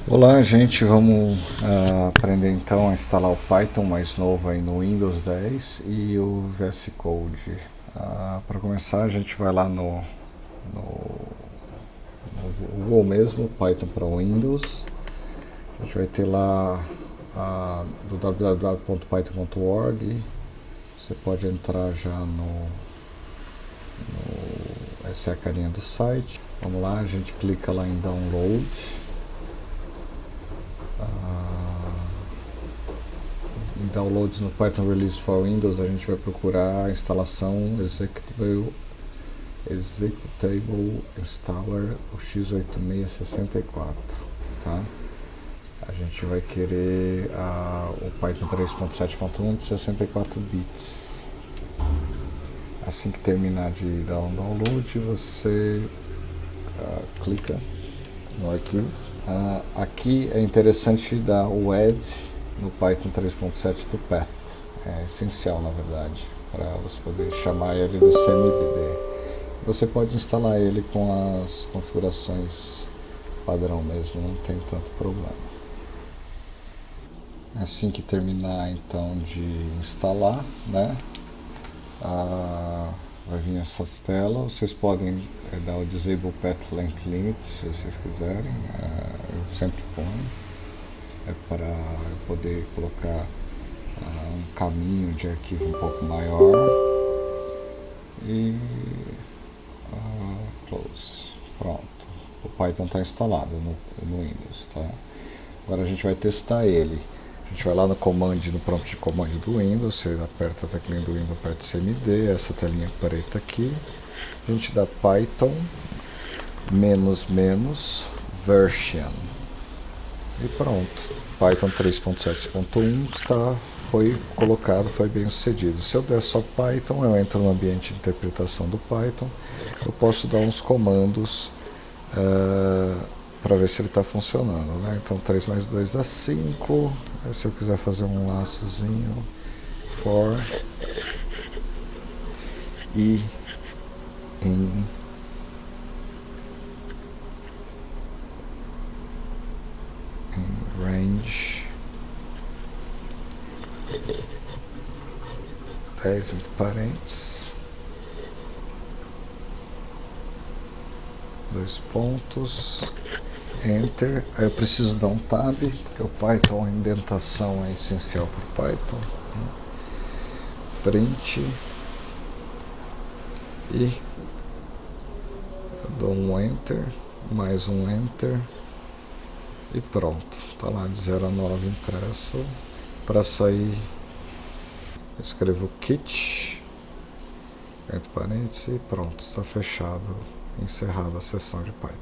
Olá, gente, vamos aprender então a instalar o Python mais novo aí no Windows 10 e o VS Code. Para começar, a gente vai lá no Google mesmo, Python para Windows. A gente vai ter lá do www.python.org. Você pode entrar já essa é a carinha do site. Vamos lá, a gente clica lá em Download. Em Downloads no Python Release for Windows, a gente vai procurar a instalação Executable Installer, o x8664, tá? A gente vai querer o Python 3.7.1 de 64 bits. Assim que terminar de dar um download, você clica no arquivo. Aqui é interessante dar o add no Python 3.7 to path. É essencial, na verdade, para você poder chamar ele do CMD. Você pode instalar ele com as configurações padrão mesmo, não tem tanto problema. Assim que terminar então de instalar, né, vai vir essa tela. Vocês podem dar o Disable Path Length Limit se vocês quiserem. Eu sempre ponho, para eu poder colocar um caminho de arquivo um pouco maior. E close. Pronto, o Python está instalado no Windows, tá? Agora a gente vai testar ele. A gente vai lá no prompt de comando do Windows, você aperta a teclinha do Windows, aperta CMD, essa telinha preta aqui. A gente dá Python --version e pronto. Python 3.7.1 foi colocado, foi bem sucedido. Se eu der só Python, eu entro no ambiente de interpretação do Python, eu posso dar uns comandos para ver se ele está funcionando, né? Então 3 mais 2 dá 5. Se eu quiser fazer um laçozinho, for e in range 10 entre parênteses, 2 pontos, Enter. Aí eu preciso dar um tab, porque o Python, a indentação é essencial para o Python. Print e eu dou um Enter, mais um Enter e pronto. Está lá de 0 a 9 impresso. Para sair, eu escrevo kit, entre parênteses e pronto, está fechado, encerrada a sessão de Python.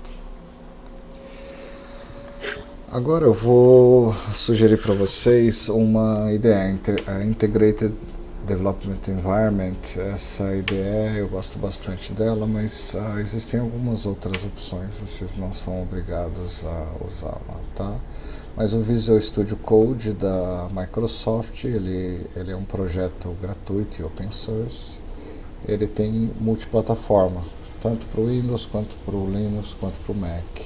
Agora eu vou sugerir para vocês uma ideia, a Integrated Development Environment. Essa ideia eu gosto bastante dela, mas existem algumas outras opções, vocês não são obrigados a usá-la, tá? Mas o Visual Studio Code da Microsoft, ele é um projeto gratuito e open source. Ele tem multiplataforma, tanto para o Windows, quanto para o Linux, quanto para o Mac.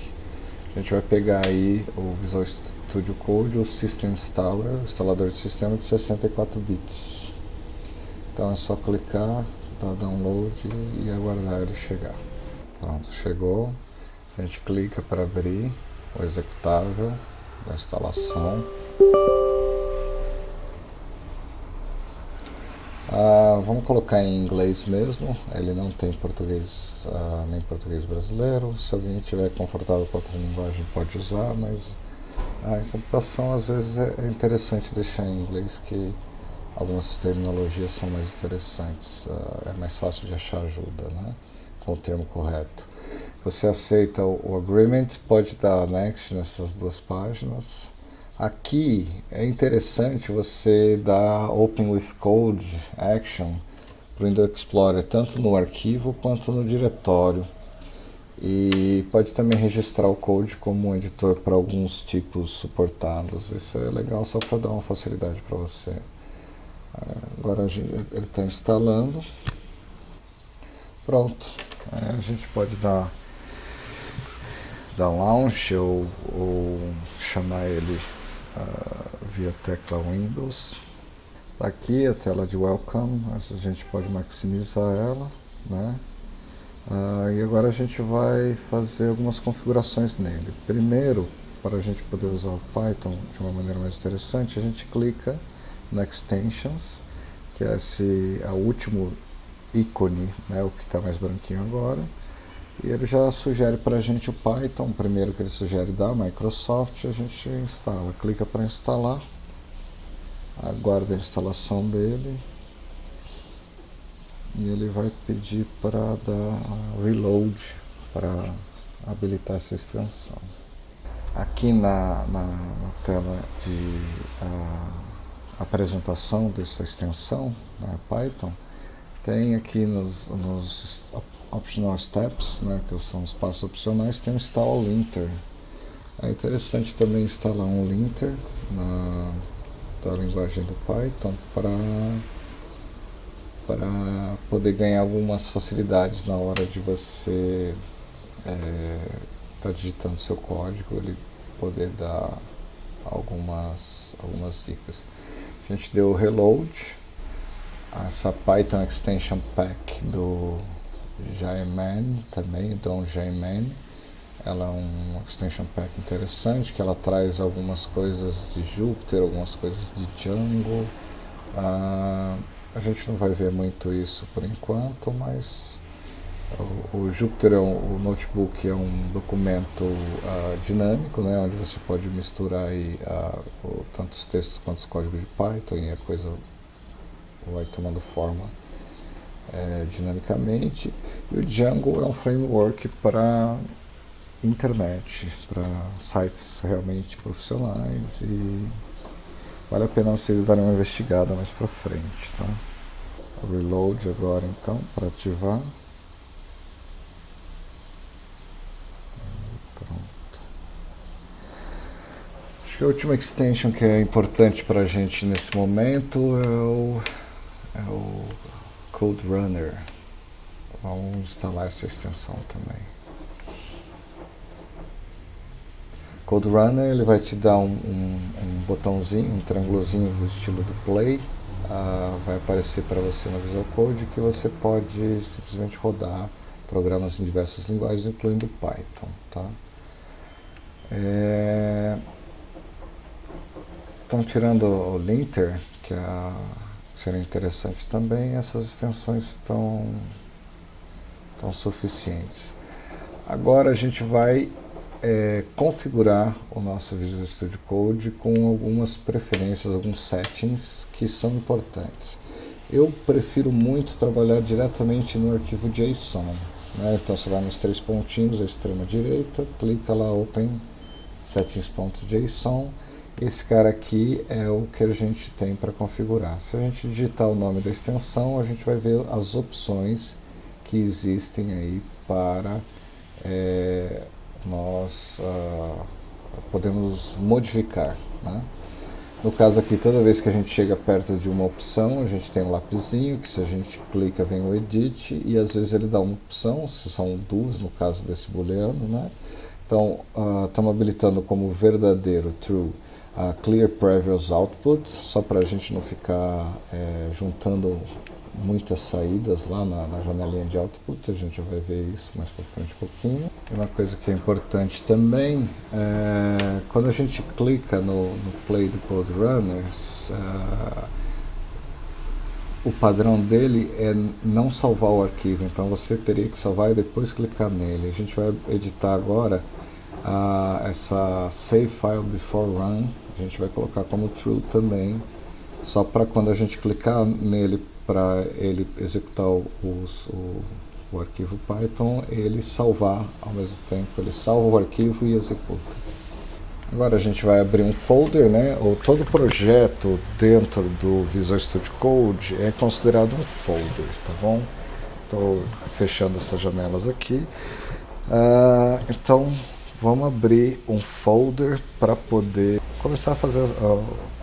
A gente vai pegar aí o Visual Studio Code, o System Installer, o instalador de sistema de 64 bits. Então é só clicar, dar download e aguardar ele chegar. Pronto, chegou. A gente clica para abrir o executável da instalação. Vamos colocar em inglês mesmo, ele não tem português, nem português brasileiro. Se alguém estiver confortável com outra linguagem pode usar, mas em computação às vezes é interessante deixar em inglês, que algumas terminologias são mais interessantes, é mais fácil de achar ajuda, né, com o termo correto. Você aceita o agreement, pode dar next nessas duas páginas. Aqui é interessante você dar Open with Code Action para o Windows Explorer, tanto no arquivo quanto no diretório. E pode também registrar o code como um editor para alguns tipos suportados. Isso é legal, só para dar uma facilidade para você. Agora ele está instalando. Pronto. A gente pode dar launch ou chamar ele via tecla Windows. Tá aqui a tela de Welcome, a gente pode maximizar ela, né? E agora a gente vai fazer algumas configurações nele. Primeiro, para a gente poder usar o Python de uma maneira mais interessante, a gente clica no Extensions, que é o último ícone, né, o que está mais branquinho agora, e ele já sugere para a gente o Python. O primeiro que ele sugere da Microsoft, a gente instala, clica para instalar, aguarda a instalação dele, e ele vai pedir para dar reload para habilitar essa extensão. Aqui na tela de apresentação dessa extensão, Python, tem aqui nos optional steps, né, que são os passos opcionais, tem o install linter. É interessante também instalar um linter da linguagem do Python para poder ganhar algumas facilidades na hora de você tá digitando seu código, ele poder dar algumas dicas. A gente deu o reload, essa Python Extension Pack do JMan também, então JMan, ela é um extension pack interessante, que ela traz algumas coisas de Jupyter, algumas coisas de Django. A gente não vai ver muito isso por enquanto, mas o Jupyter, o notebook, é um documento dinâmico, né, onde você pode misturar aí, tanto os textos quanto os códigos de Python, e a coisa vai tomando forma dinamicamente. E o Django é um framework para internet, para sites realmente profissionais, e vale a pena vocês darem uma investigada mais para frente, tá? Reload agora então, para ativar. Pronto. Acho que a última extension que é importante para a gente nesse momento é o Code Runner. Vamos instalar essa extensão também. Code Runner, ele vai te dar um botãozinho, um triângulozinho do estilo do Play, vai aparecer para você no Visual Code, que você pode simplesmente rodar programas em diversas linguagens, incluindo Python, tá? Então, tirando o linter, que seria interessante também, essas extensões estão suficientes. Agora a gente vai configurar o nosso Visual Studio Code com algumas preferências, alguns settings que são importantes. Eu prefiro muito trabalhar diretamente no arquivo JSON, né? Então você vai nos 3 pontinhos à extrema direita, clica lá Open Settings.json. Esse cara aqui é o que a gente tem para configurar. Se a gente digitar o nome da extensão, a gente vai ver as opções que existem aí para nós podemos modificar, né? No caso aqui, toda vez que a gente chega perto de uma opção, a gente tem um lapisinho, que se a gente clica vem o Edit, e às vezes ele dá uma opção, se são duas no caso desse booleano, né? Então, estamos habilitando como verdadeiro, true, Clear Previous Output, só para a gente não ficar juntando muitas saídas lá na janelinha de output. A gente vai ver isso mais para frente um pouquinho. E uma coisa que é importante também, quando a gente clica no Play do Code Runners, o padrão dele é não salvar o arquivo, então você teria que salvar e depois clicar nele. A gente vai editar agora essa Save File Before Run, a gente vai colocar como True também, só para quando a gente clicar nele para ele executar o arquivo Python, ele salvar ao mesmo tempo, ele salva o arquivo e executa. Agora a gente vai abrir um folder, né? Ou todo projeto dentro do Visual Studio Code é considerado um folder, tá bom? Estou fechando essas janelas aqui. Então vamos abrir um folder para poder começar a fazer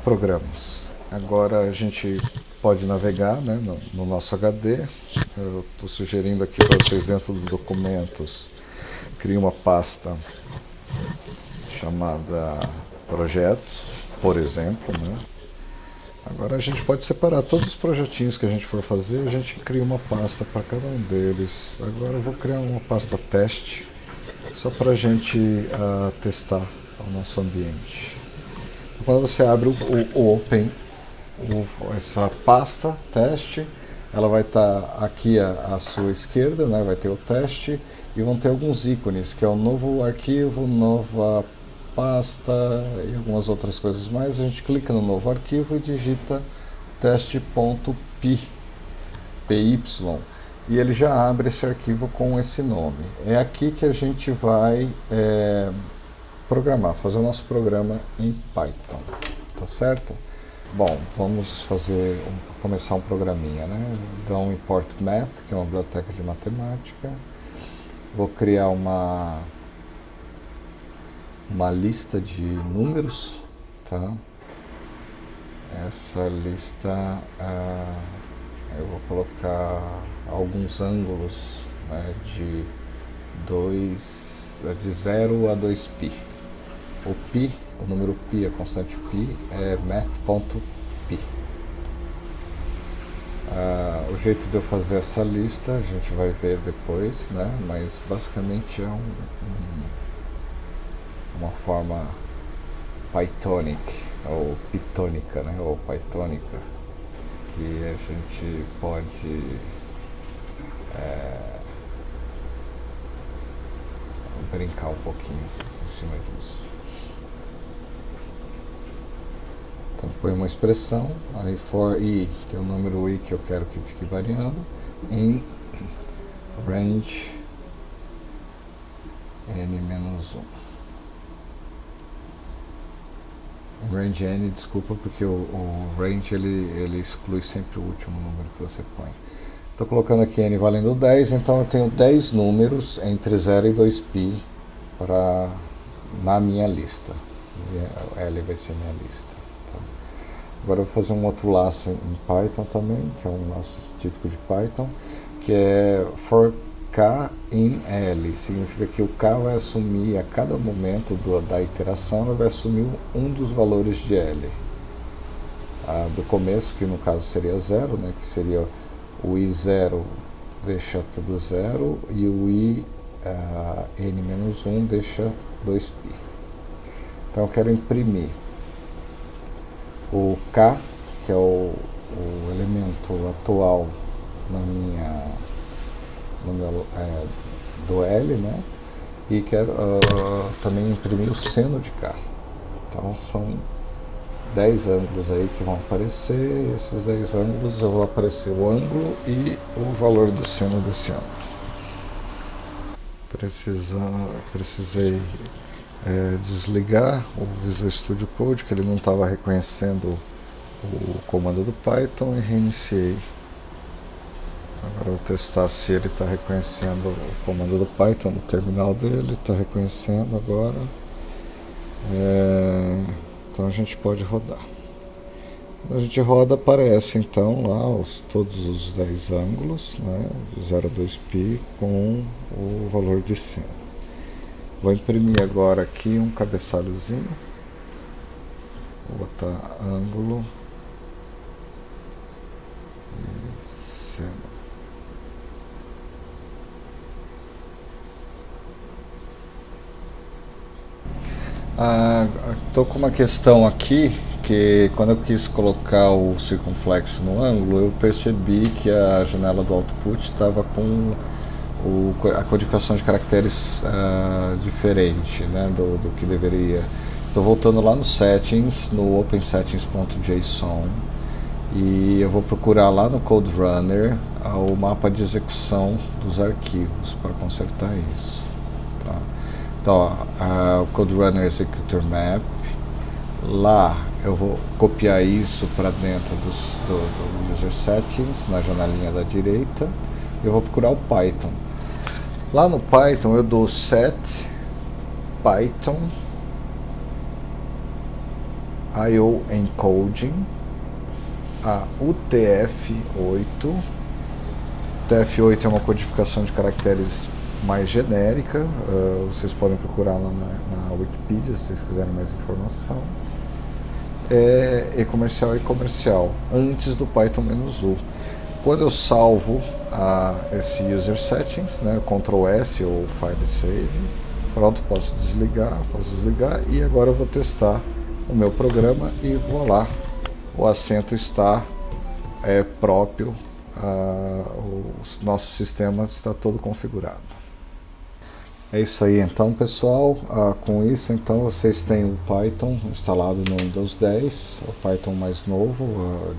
programas. Agora a gente pode navegar, né, no nosso HD. Eu estou sugerindo aqui para vocês, dentro dos documentos, crie uma pasta chamada projetos, por exemplo, né? Agora a gente pode separar todos os projetinhos que a gente for fazer, a gente cria uma pasta para cada um deles. Agora eu vou criar uma pasta teste, só para a gente testar o nosso ambiente. Quando você abre o Open, essa pasta teste, ela vai estar aqui à sua esquerda, né? Vai ter o teste e vão ter alguns ícones, que é o novo arquivo, nova pasta e algumas outras coisas mais. A gente clica no novo arquivo e digita teste.py, e ele já abre esse arquivo com esse nome. É aqui que a gente vai programar, fazer o nosso programa em Python, tá certo? Bom, vamos começar um programinha, né? Então, import math, que é uma biblioteca de matemática. Vou criar uma lista de números, tá? Essa lista eu vou colocar alguns ângulos, né, de 0 a 2π. O π, o número π, a constante π, é math.py. O jeito de eu fazer essa lista a gente vai ver depois, né? Mas basicamente é uma forma Pythonic, ou pitônica, né? Ou pythônica, que a gente pode brincar um pouquinho em cima disso. Então põe uma expressão, aí for i, que é o número i que eu quero que fique variando, em range n-1. Range n, desculpa, porque o range ele exclui sempre o último número que você põe. Estou colocando aqui n valendo 10, então eu tenho 10 números entre 0 e 2π na minha lista. L vai ser minha lista. Tá? Agora eu vou fazer um outro laço em Python também, que é um laço típico de Python, que é for k in L. Significa que o k vai assumir, a cada momento da iteração, ele vai assumir um dos valores de L. Do começo, que no caso seria 0, né, que seria o i0 deixa tudo 0 e o n-1 deixa 2π. Então eu quero imprimir o k, que é o elemento atual do L, né? E quero também imprimir o seno de k. Então são 10 ângulos aí que vão aparecer. Esses 10 ângulos eu vou aparecer o ângulo e o valor do seno desse ângulo. Precisei desligar o Visual Studio Code, que ele não estava reconhecendo o comando do Python, e reiniciei. Agora eu vou testar se ele está reconhecendo o comando do Python no terminal dele. Está reconhecendo agora. Então a gente pode rodar. Quando a gente roda, aparece então lá todos os 10 ângulos, né, de 0 a 2π com o valor de seno. Vou imprimir agora aqui um cabeçalhozinho. Vou botar ângulo e seno. Estou com uma questão aqui, que quando eu quis colocar o circunflexo no ângulo, eu percebi que a janela do output estava com a codificação de caracteres diferente, né, do que deveria. Estou voltando lá no settings, no opensettings.json, e eu vou procurar lá no CodeRunner o mapa de execução dos arquivos para consertar isso. Tá? Então, o CodeRunner Executor Map, lá eu vou copiar isso para dentro do User Settings, na janelinha da direita. Eu vou procurar o Python. Lá no Python eu dou set Python IO Encoding a UTF-8. UTF-8 é uma codificação de caracteres mais genérica, vocês podem procurar lá na Wikipedia se vocês quiserem mais informação. E-comercial, antes do Python-U. Quando eu salvo esse user settings, né, Ctrl S ou File Save, pronto, posso desligar e agora eu vou testar o meu programa e vou lá, o assento está próprio, o nosso sistema está todo configurado. É isso aí então, pessoal. Com isso então vocês têm o Python instalado no Windows 10, o Python mais novo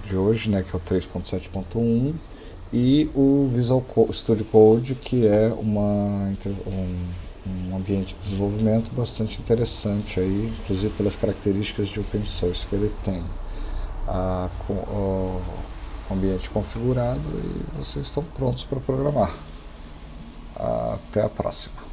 de hoje, né, que é o 3.7.1, e o Visual Studio Code, que é um ambiente de desenvolvimento bastante interessante aí, inclusive pelas características de open source que ele tem. Com o ambiente configurado, e vocês estão prontos para programar. Até a próxima.